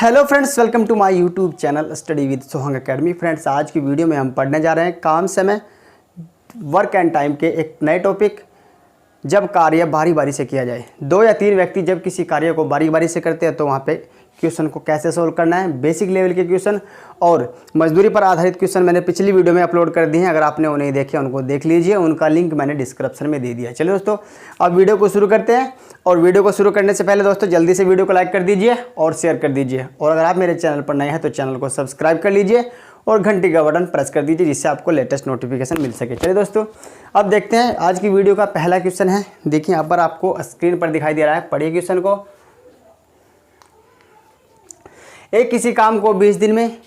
Hello friends, welcome to my YouTube channel study with Sohang academy. Friends, आज की video में हम पढ़ने जा रहे हैं काम समय वर्क एंड टाइम के एक नए टॉपिक, जब कार्य बारी बारी से किया जाए। 2 या 3 व्यक्ति जब किसी कार्य को बारी बारी से करते हैं तो वहाँ पे क्वेश्चन को कैसे सोल्व करना है, बेसिक लेवल के क्वेश्चन और मजदूरी पर आधारित क्वेश्चन मैंने पिछली वीडियो में अपलोड कर दिए हैं। अगर आपने उन्हें देखे उनको देख लीजिए, उनका लिंक मैंने डिस्क्रिप्शन में दे दिया है। चलिए दोस्तों, अब वीडियो को शुरू करते हैं। और वीडियो को शुरू करने से पहले दोस्तों जल्दी से वीडियो को लाइक कर दीजिए और शेयर कर दीजिए। और अगर आप मेरे चैनल पर नए हैं तो चैनल को सब्सक्राइब कर लीजिए और घंटी का बटन प्रेस कर दीजिए, जिससे आपको लेटेस्ट नोटिफिकेशन मिल सके। चलिए दोस्तों, अब देखते हैं आज की वीडियो का पहला क्वेश्चन है। देखिए यहाँ पर आपको स्क्रीन पर दिखाई दे रहा है, पढ़िए क्वेश्चन को। ए किसी काम को 20 दिन में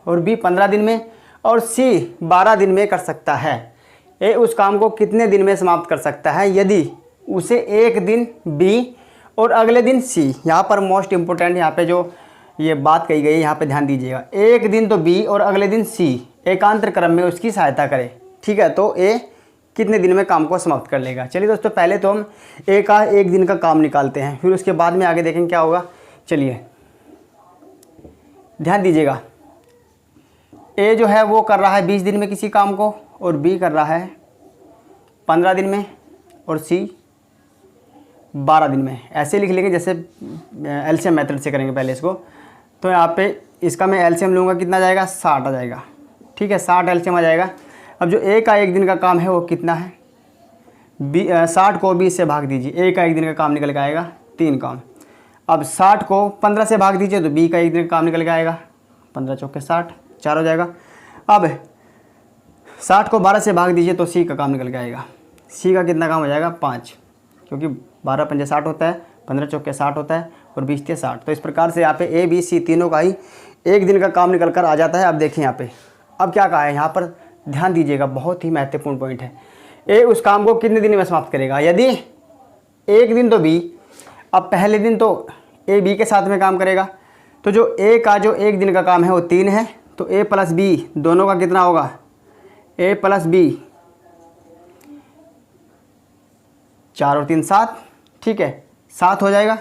और बी 15 दिन में और सी 12 दिन में कर सकता है। ए उस काम को कितने दिन में समाप्त कर सकता है यदि उसे एक दिन बी और अगले दिन सी। यहाँ पर मोस्ट इम्पोर्टेंट यहाँ पे जो ये बात कही गई है, यहाँ पे ध्यान दीजिएगा। एक दिन तो बी और अगले दिन सी एकांतर क्रम में उसकी सहायता करे। ठीक है, तो ए कितने दिन में काम को समाप्त कर लेगा। चलिए दोस्तों, पहले तो हम ए का एक दिन का काम निकालते हैं, फिर उसके बाद में आगे देखेंगे क्या होगा। चलिए ध्यान दीजिएगा, ए जो है वो कर रहा है 20 दिन में किसी काम को और बी कर रहा है 15 दिन में और सी 12 दिन में। ऐसे लिख लेंगे जैसे एलसीएम मेथड से करेंगे पहले इसको। तो यहाँ पे इसका मैं एलसीएम लूँगा, कितना जाएगा 60 आ जाएगा। ठीक है, 60 एलसीएम आ जाएगा। अब जो ए का एक दिन का काम है वो कितना है, 60 को 20 से भाग दीजिए। ए का एक दिन का काम निकल के आएगा 3 काम। अब 60 को 15 से भाग दीजिए तो बी का एक दिन का काम निकल के आएगा 15 चौके 60, 4 हो जाएगा। अब 60 को 12 से भाग दीजिए तो सी का काम निकल के आएगा। सी का कितना काम हो जाएगा 5, क्योंकि 12 पंजे 60 होता है, 15 चौके 60 होता है और 20 के 60। तो इस प्रकार से यहाँ पे ए बी सी तीनों का ही एक दिन का काम निकल कर आ जाता है। अब देखिए यहाँ पे अब क्या कहा है, यहाँ पर ध्यान दीजिएगा, बहुत ही महत्वपूर्ण पॉइंट है। ए उस काम को कितने दिन में समाप्त करेगा यदि एक दिन तो बी। अब पहले दिन तो ए बी के साथ में काम करेगा, तो जो ए का जो एक दिन का काम है वो 3 है, तो ए प्लस बी दोनों का कितना होगा, ए प्लस बी 4 और 3 7। ठीक है, 7 हो जाएगा।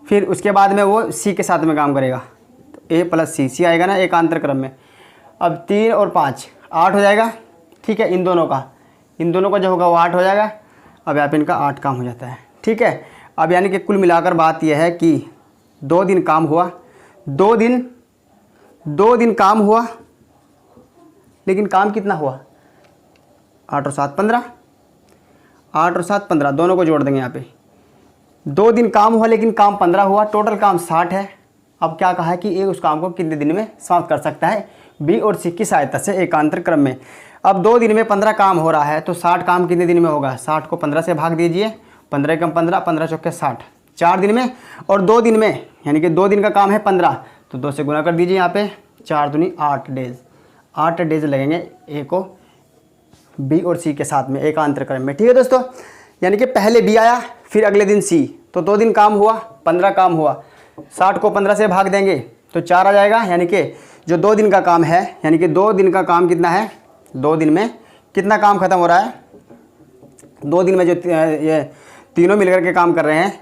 फिर उसके बाद में वो सी के साथ में काम करेगा, तो ए प्लस सी, सी आएगा ना एकांतर क्रम में। अब 3 और 5 8 हो जाएगा। ठीक है, इन दोनों का जो होगा वो 8 हो जाएगा। अब यहाँ पे इनका 8 काम हो जाता है। ठीक है, अब यानी कि कुल मिलाकर बात यह है कि 2 दिन काम हुआ, 2 दिन काम हुआ, लेकिन काम कितना हुआ 8 और 7 15, 8 और 7 15, दोनों को जोड़ देंगे यहाँ पे। 2 दिन काम हुआ लेकिन काम 15 हुआ, टोटल काम 60 है। अब क्या कहा है कि ए उस काम को कितने दिन में समाप्त कर सकता है, बी और सी की सहायता से एकांतर क्रम में। अब 2 दिन में 15 काम हो रहा है, तो 60 काम कितने दिन में होगा, 60 को 15 से भाग दीजिए, 15 कम 15, 15 चौके 60, 4 दिन में। और 2 दिन में यानी कि 2 दिन का काम है 15, तो 2 से गुना कर दीजिए यहाँ पे, 4 दूनी 8 डेज, 8 डेज लगेंगे ए को बी और सी के साथ में एकांतर क्रम में। ठीक है दोस्तों, यानी कि पहले बी आया फिर अगले दिन सी, तो 2 दिन काम हुआ, 15 काम हुआ, 60 को 15 से भाग देंगे तो 4 आ जाएगा। यानी कि जो 2 दिन का काम है, यानी कि 2 दिन का काम कितना है, 2 दिन में कितना काम खत्म हो रहा है, 2 दिन में जो ये तीनों मिलकर के काम कर रहे हैं,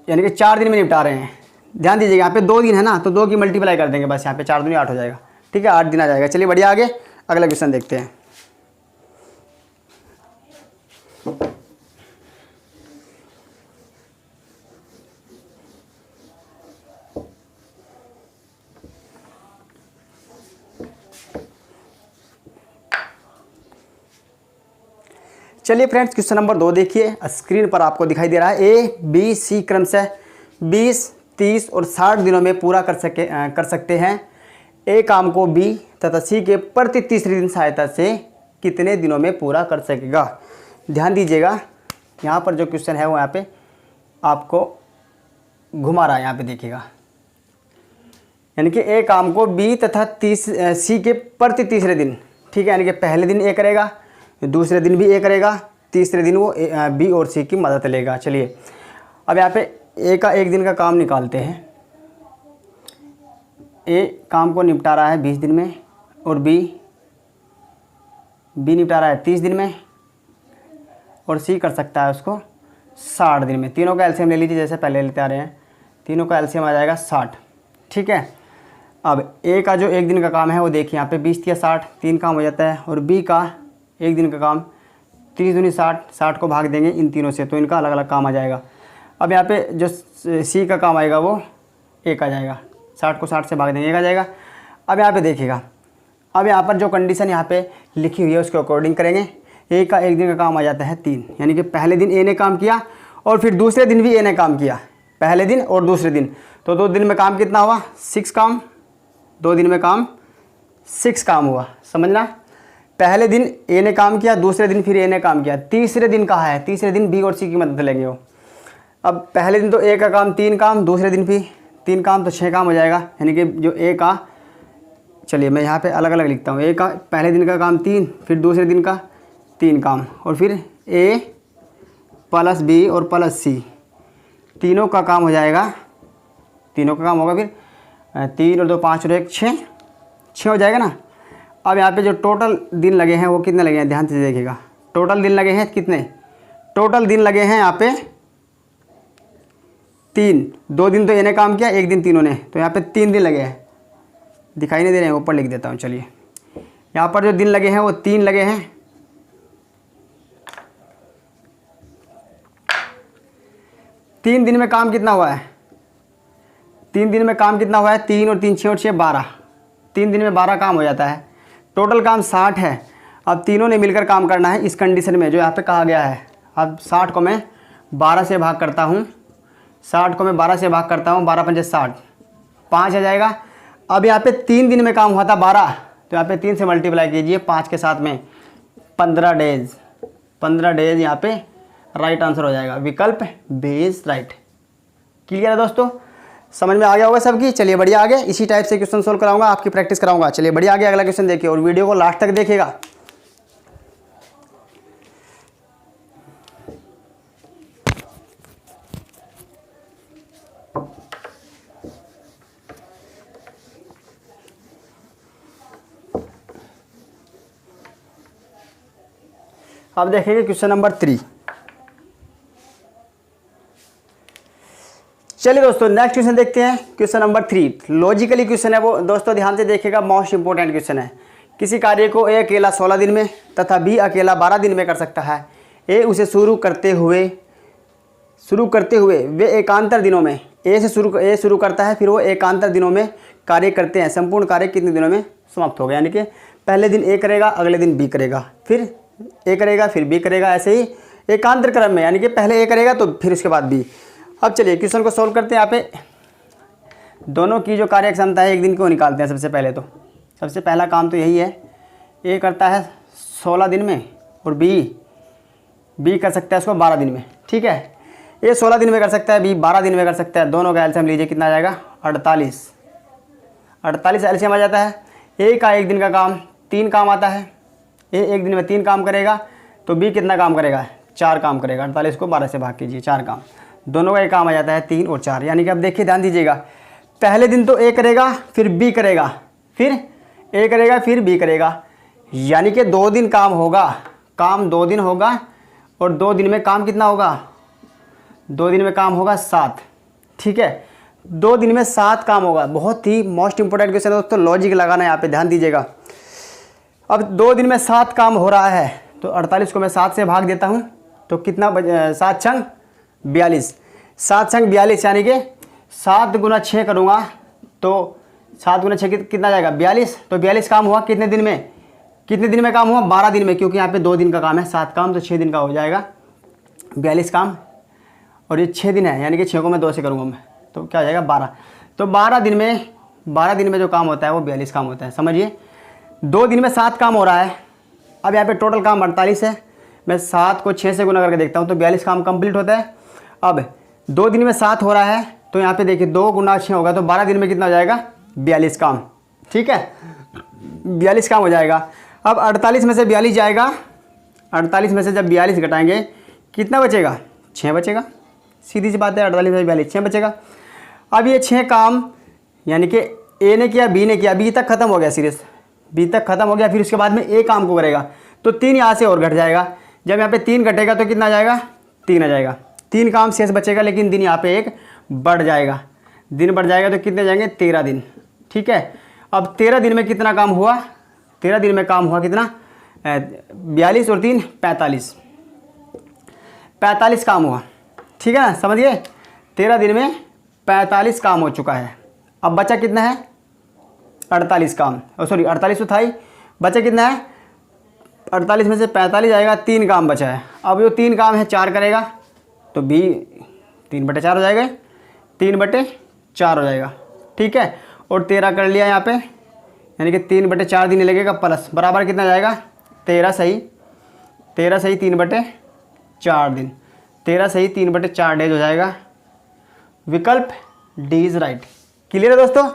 यानी कि 4 दिन में निपटा रहे हैं। ध्यान दीजिएगा, यहाँ पे 2 दिन है ना, तो 2 की मल्टीप्लाई कर देंगे बस, यहाँ पे 4 दूनी 8 हो जाएगा। ठीक है, 8 दिन आ जाएगा। चलिए बढ़िया, आगे अगला क्वेश्चन देखते हैं। चलिए फ्रेंड्स, क्वेश्चन नंबर 2 देखिए, स्क्रीन पर आपको दिखाई दे रहा है। ए बी सी क्रम से 20, 30 और 60 दिनों में पूरा कर सकते हैं। ए काम को बी तथा सी के प्रति तीसरे दिन सहायता से कितने दिनों में पूरा कर सकेगा। ध्यान दीजिएगा, यहाँ पर जो क्वेश्चन है वो यहाँ पे आपको घुमा रहा है, यहाँ पे देखिएगा। यानी कि ए काम को बी तथा सी के प्रति तीसरे दिन। ठीक है, यानी कि पहले दिन ए करेगा, दूसरे दिन भी ए करेगा, तीसरे दिन वो बी और सी की मदद लेगा। चलिए अब यहाँ पे ए का एक दिन का काम निकालते हैं। ए काम को निपटा रहा है 20 दिन में और बी निपटा रहा है 30 दिन में और सी कर सकता है उसको 60 दिन में। तीनों का एलसीएम ले लीजिए, जैसे पहले लेते आ रहे हैं। तीनों का एलसीएम आ जाएगा 60। ठीक है, अब ए का जो एक दिन का काम है वो देखिए, यहाँ पे 20 या 60, 3 काम हो जाता है। और बी का एक दिन का काम 30 दूनी 60, 60 को भाग देंगे इन तीनों से तो इनका अलग अलग काम आ जाएगा। अब यहाँ पे जो सी का काम आएगा वो एक आ जाएगा, 60 को 60 से भाग देंगे एक आ जाएगा। अब यहाँ पे देखिएगा, अब यहाँ पर जो कंडीशन यहाँ पे लिखी हुई है उसके अकॉर्डिंग करेंगे। ए का एक दिन का काम आ जाता है 3, यानी कि पहले दिन ए ने काम किया और फिर दूसरे दिन भी ए ने काम किया, पहले दिन और दूसरे दिन, तो 2 दिन में काम कितना हुआ? 6 काम। 2 दिन में काम 6 काम हुआ, समझना। पहले दिन ए ने काम किया, दूसरे दिन फिर ए ने काम किया, तीसरे दिन कहाँ है? तीसरे दिन बी और सी की मदद लेंगे वो। अब पहले दिन तो ए का काम 3 काम, दूसरे दिन भी 3 काम, तो 6 काम हो जाएगा। यानी कि जो ए का, चलिए मैं यहाँ पे अलग अलग लिखता हूँ, ए का पहले दिन का काम 3, फिर दूसरे दिन का 3 काम, और फिर ए प्लस बी और प्लस सी तीनों का काम हो जाएगा, तीनों का काम होगा फिर 3 और 2 5 और 1 6 हो जाएगा ना। अब यहाँ पे जो टोटल दिन लगे हैं वो कितने लगे हैं? ध्यान से देखिएगा, टोटल दिन लगे हैं कितने? टोटल दिन लगे हैं यहाँ पे 3। 2 दिन तो इन्हें काम किया, 1 दिन तीनों ने, तो यहाँ पे 3 दिन लगे हैं। दिखाई नहीं दे रहे हैं, ऊपर लिख देता हूँ। चलिए यहाँ पर जो दिन लगे हैं वो 3 लगे हैं। 3 दिन में काम कितना हुआ है? 3 दिन में काम कितना हुआ है? 3 और 3 6 और 6 12। 3 दिन में 12 काम हो जाता है। टोटल काम 60 है। अब तीनों ने मिलकर काम करना है इस कंडीशन में जो यहाँ पे कहा गया है। अब 60 को मैं 12 से भाग करता हूँ, 60 को मैं 12 से भाग करता हूँ, 12 पंजे 60, 5 आ जाएगा। अब यहाँ पे 3 दिन में काम हुआ था 12, तो यहाँ पे 3 से मल्टीप्लाई कीजिए 5 के साथ में, 15 डेज। 15 डेज यहाँ पे राइट आंसर हो जाएगा, विकल्प बी इज राइट। क्लियर है दोस्तों? समझ में आ गया होगा सबकी। चलिए बढ़िया, आगे इसी टाइप से क्वेश्चन सोल्व कराऊंगा, आपकी प्रैक्टिस कराऊंगा। चलिए बढ़िया, आगे अगला क्वेश्चन देखिए और वीडियो को लास्ट तक देखिएगा। अब देखेंगे क्वेश्चन नंबर 3। चलिए दोस्तों नेक्स्ट क्वेश्चन देखते हैं। क्वेश्चन नंबर 3 लॉजिकली क्वेश्चन है वो, दोस्तों ध्यान से देखिएगा, मोस्ट इंपोर्टेंट क्वेश्चन है। किसी कार्य को ए अकेला 16 दिन में तथा बी अकेला 12 दिन में कर सकता है। ए उसे शुरू करते हुए वे एकांतर दिनों में ए शुरू करता है, फिर वो एकांतर दिनों में कार्य करते हैं। संपूर्ण कार्य कितने दिनों में समाप्त होगा? यानी कि पहले दिन ए करेगा, अगले दिन बी करेगा, फिर ए करेगा, फिर बी करेगा, ऐसे ही एकांतर क्रम में, यानी कि पहले ए करेगा तो फिर उसके बाद बी। अब चलिए क्वेश्चन को सॉल्व करते हैं। यहाँ पे दोनों की जो कार्य क्षमता है एक दिन को निकालते हैं। सबसे पहले तो सबसे पहला काम तो यही है, ए करता है 16 दिन में और बी कर सकता है उसको 12 दिन में। ठीक है, ए 16 दिन में कर सकता है, बी 12 दिन में कर सकता है। दोनों का एलसीएम लीजिए, कितना आ जाएगा? 48 एलसीएम आ जाता है। ए का एक दिन का काम 3 काम आता है, ए एक दिन में 3 काम करेगा, तो बी कितना काम करेगा? 4 काम करेगा। 48 को 12 से भाग कीजिए, 4 काम। दोनों का एक काम आ जाता है 3 और 4। यानी कि अब देखिए, ध्यान दीजिएगा, पहले दिन तो ए करेगा, फिर बी करेगा, फिर ए करेगा, फिर बी करेगा, यानी कि 2 दिन काम होगा। काम 2 दिन होगा और 2 दिन में काम कितना होगा? 2 दिन में काम होगा 7। ठीक है, 2 दिन में 7 काम होगा। बहुत ही मोस्ट इंपोर्टेंट क्वेश्चन है दोस्तों, लॉजिक लगाना है यहाँ पे, ध्यान दीजिएगा। अब 2 दिन में 7 काम हो रहा है, तो 48 को मैं 7 से भाग देता हूँ, तो कितना 7 छंग 42, 7 छंग 42, यानी कि 7 गुना 6 करूँगा तो 7 गुना 6 कितना जाएगा? 42। तो 42 काम हुआ कितने दिन में? कितने दिन में काम हुआ? 12 दिन में, क्योंकि यहाँ पे 2 दिन का काम है, 7 काम तो 6 दिन का हो जाएगा, 42 काम, और ये 6 दिन है, यानी कि 6 को मैं 2 से करूँगा मैं, तो क्या हो जाएगा? 12। तो 12 दिन में जो काम होता है वो 42 काम होता है। समझिए, 2 दिन में 7 काम हो रहा है। अब यहाँ पे टोटल काम 48 है, मैं 7 को 6 से गुना करके देखता हूँ तो 42 काम कंप्लीट होता है। अब 2 दिन में 7 हो रहा है, तो यहाँ पे देखिए 2 गुना 6 होगा, तो 12 दिन में कितना हो जाएगा? 42 काम। ठीक है, 42 काम हो जाएगा। अब 48 में से 42 जाएगा, 48 में से जब 42 घटाएंगे कितना बचेगा? 6 बचेगा। सीधी सी बात है, 48 में से 42 6 बचेगा। अब ये 6 काम, यानी कि ए ने किया, बी ने किया, बी तक खत्म हो गया, सीरीज बी तक खत्म हो गया, फिर उसके बाद में ए काम को करेगा, तो 3 यहाँ से और घट जाएगा। जब यहाँ पे 3 घटेगा तो कितना आ जाएगा? 3 आ जाएगा। 3 काम शेष बचेगा, लेकिन दिन यहाँ पे 1 बढ़ जाएगा। दिन बढ़ जाएगा तो कितने जाएंगे 13 दिन। ठीक है, अब 13 दिन में कितना काम हुआ, 13 दिन में काम हुआ कितना 42 और 3 45, 45 काम हुआ। ठीक है ना, समझ गए। 13 दिन में 45 काम हो चुका है। अब बचा कितना है 48 काम, सॉरी 48 तो था ही, बचा कितना है 48 में से 45 आएगा, 3 काम बचा है। अब जो 3 काम है 4 करेगा तो बी 3/4 हो जाएगा, 3/4 हो जाएगा। ठीक है, और 13 कर लिया यहाँ पे, यानी कि 3/4 दिन लगेगा प्लस बराबर कितना जाएगा 13 सही 3/4 दिन, 13 सही 3/4 डेज हो जाएगा। विकल्प डी इज राइट। क्लियर है दोस्तों,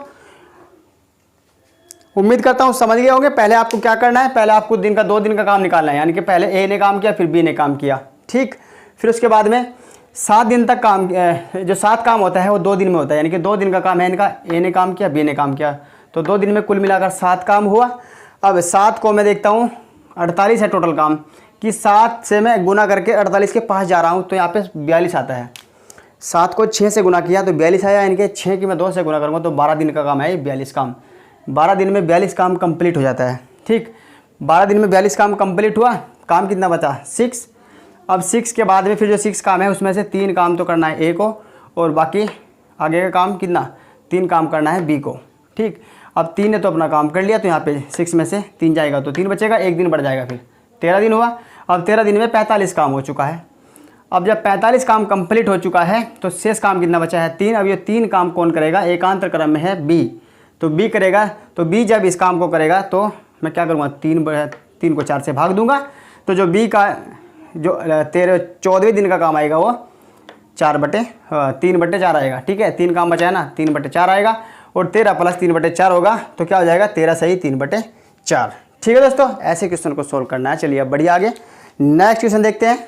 उम्मीद करता हूँ समझ गए होंगे। पहले आपको क्या करना है, पहले आपको 2 दिन का काम निकालना है, यानी कि पहले ए ने काम किया फिर बी ने काम किया। ठीक, फिर उसके बाद में 7 दिन तक काम, जो 7 काम होता है वो 2 दिन में होता है, यानी कि 2 दिन का काम है इनका, ए ने काम किया बी ने काम किया, तो 2 दिन में कुल मिलाकर 7 काम हुआ। अब 7 को मैं देखता हूँ 48 है टोटल काम, कि 7 से मैं गुना करके 48 के पास जा रहा हूँ तो यहाँ पे 42 आता है। 7 को 6 से गुना किया तो 42 आया, यानी कि 6 की मैं 2 से गुना करूँगा तो 12 दिन का काम है 42 काम। 12 दिन में 42 काम कंप्लीट हो जाता है। ठीक, 12 दिन में 42 काम कंप्लीट हुआ, काम कितना बचा 6। अब 6 के बाद में फिर जो 6 काम है उसमें से 3 काम तो करना है ए को, और बाकी आगे का काम कितना 3 काम करना है बी को। ठीक, अब 3 ने तो अपना काम कर लिया तो यहाँ पे 6 में से 3 जाएगा तो 3 बचेगा, 1 दिन बढ़ जाएगा, फिर 13 दिन हुआ। अब 13 दिन में 45 काम हो चुका है। अब जब 45 काम कंप्लीट हो चुका है तो शेष काम कितना बचा है 3। अब ये 3 काम कौन करेगा, एकांतर क्रम में है बी, तो बी करेगा। तो बी जब इस काम को करेगा तो मैं क्या करूँगा 3 को 4 से भाग दूंगा, तो जो बी का जो 14वें दिन का काम आएगा वो 3/4 आएगा। ठीक है, 3 काम बचा है ना, 3/4 आएगा, और 13 + 3/4 होगा तो क्या हो जाएगा 13 सही 3/4। ठीक है दोस्तों, ऐसे क्वेश्चन को सोल्व करना है। चलिए अब बढ़िया आगे नेक्स्ट क्वेश्चन देखते हैं।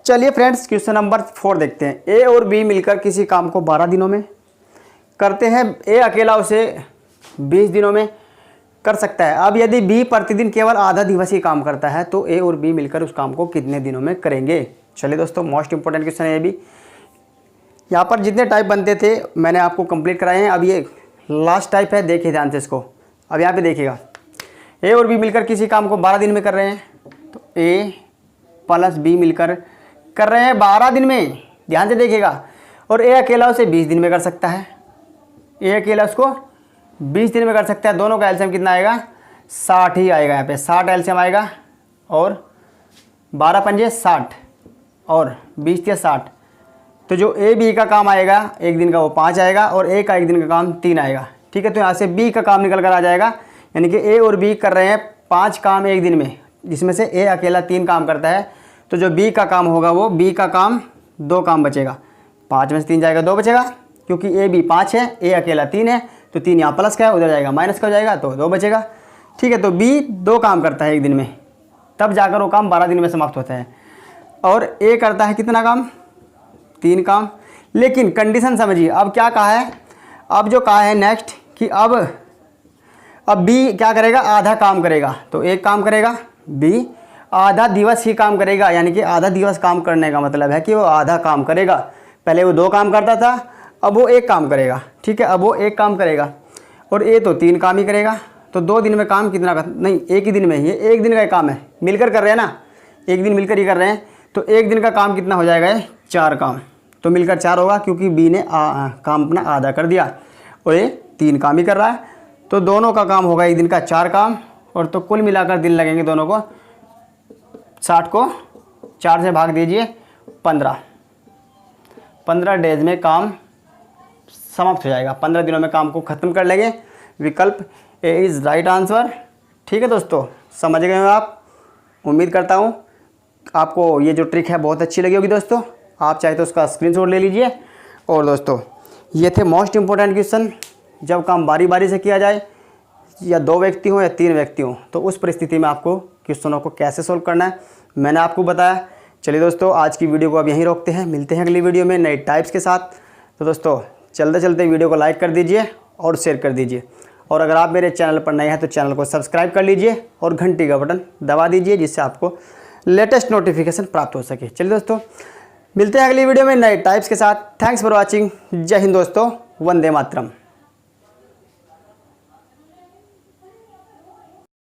चलिए फ्रेंड्स, क्वेश्चन नंबर 4 देखते हैं। ए और बी मिलकर किसी काम को 12 दिनों में करते हैं, ए अकेला उसे 20 दिनों में कर सकता है। अब यदि बी प्रतिदिन केवल आधा दिवस ही काम करता है तो ए और बी मिलकर उस काम को कितने दिनों में करेंगे। चलिए दोस्तों, मोस्ट इंपॉर्टेंट क्वेश्चन है ये भी। यहाँ पर जितने टाइप बनते थे मैंने आपको कंप्लीट कराए हैं, अब ये लास्ट टाइप है, देखिए ध्यान से इसको। अब यहाँ पे देखिएगा, ए और बी मिलकर किसी काम को 12 दिन में कर रहे हैं, तो ए + बी मिलकर कर रहे हैं 12 दिन में, ध्यान से देखिएगा। और ए अकेला उसे 20 दिन में कर सकता है, ए अकेला उसको 20 दिन में कर सकता है। दोनों का एलसीएम कितना आएगा 60 ही आएगा, यहाँ पे 60 एलसीएम आएगा, और 12 पंजे 60 और 20 या 60। तो जो ए बी का काम आएगा 1 दिन का वो 5 आएगा, और ए का 1 दिन का काम 3 आएगा। ठीक है, तो यहाँ से बी का काम निकल कर आ जाएगा, यानी कि ए और बी कर रहे हैं 5 काम 1 दिन में, जिसमें से ए अकेला 3 काम करता है। तो जो बी का काम होगा वो बी का काम 2 काम बचेगा, 5 में से 3 जाएगा 2 बचेगा, क्योंकि ए बी 5 है, ए अकेला 3 है, तो 3 यहाँ प्लस का है, उधर जाएगा माइनस का हो जाएगा, तो 2 बचेगा। ठीक है, तो बी 2 काम करता है 1 दिन में, तब जाकर वो काम 12 दिन में समाप्त होता है। और ए करता है कितना काम 3 काम। लेकिन कंडीशन समझिए, अब क्या कहा है, अब जो कहा है नेक्स्ट कि अब बी क्या करेगा आधा काम करेगा, तो 1 काम करेगा, बी आधा दिवस ही काम करेगा, यानी कि आधा दिवस काम करने का मतलब है कि वो आधा काम करेगा। पहले वो 2 काम करता था, अब वो 1 काम करेगा। ठीक है, अब वो 1 काम करेगा, और ए तो 3 काम ही करेगा। तो 2 दिन में काम कितना का, नहीं 1 ही दिन में, ये 1 दिन का काम है, मिलकर कर रहे हैं ना, 1 दिन मिलकर ही कर रहे हैं, तो 1 दिन का काम कितना हो जाएगा 4 काम, तो मिलकर 4 होगा, क्योंकि बी ने काम अपना आधा कर दिया और ये 3 काम ही कर रहा है। तो दोनों का काम होगा 1 दिन का 4 काम, और तो कुल मिलाकर दिन लगेंगे दोनों को 60 को 4 से भाग दीजिए 15 डेज में काम समाप्त हो जाएगा। 15 दिनों में काम को ख़त्म कर लेंगे। विकल्प ए इज़ राइट आंसर। ठीक है दोस्तों, समझ गए हो आप। उम्मीद करता हूँ आपको ये जो ट्रिक है बहुत अच्छी लगी होगी दोस्तों। आप चाहे तो उसका स्क्रीनशॉट ले लीजिए। और दोस्तों ये थे मोस्ट इम्पोर्टेंट क्वेश्चन। जब काम बारी बारी से किया जाए, या 2 व्यक्ति हों या 3 व्यक्ति हों, तो उस परिस्थिति में आपको क्वेश्चनों को कैसे सोल्व करना है मैंने आपको बताया। चलिए दोस्तों, आज की वीडियो को अब यहीं रोकते हैं, मिलते हैं अगली वीडियो में नए टाइप्स के साथ। तो दोस्तों चलते चलते वीडियो को लाइक कर दीजिए और शेयर कर दीजिए। और अगर आप मेरे चैनल पर नए हैं तो चैनल को सब्सक्राइब कर लीजिए और घंटी का बटन दबा दीजिए, जिससे आपको लेटेस्ट नोटिफिकेशन प्राप्त हो सके। चलिए दोस्तों, मिलते हैं अगली वीडियो में नए टाइप्स के साथ। Thanks for watching. जय हिंद दोस्तों, वंदे मातरम।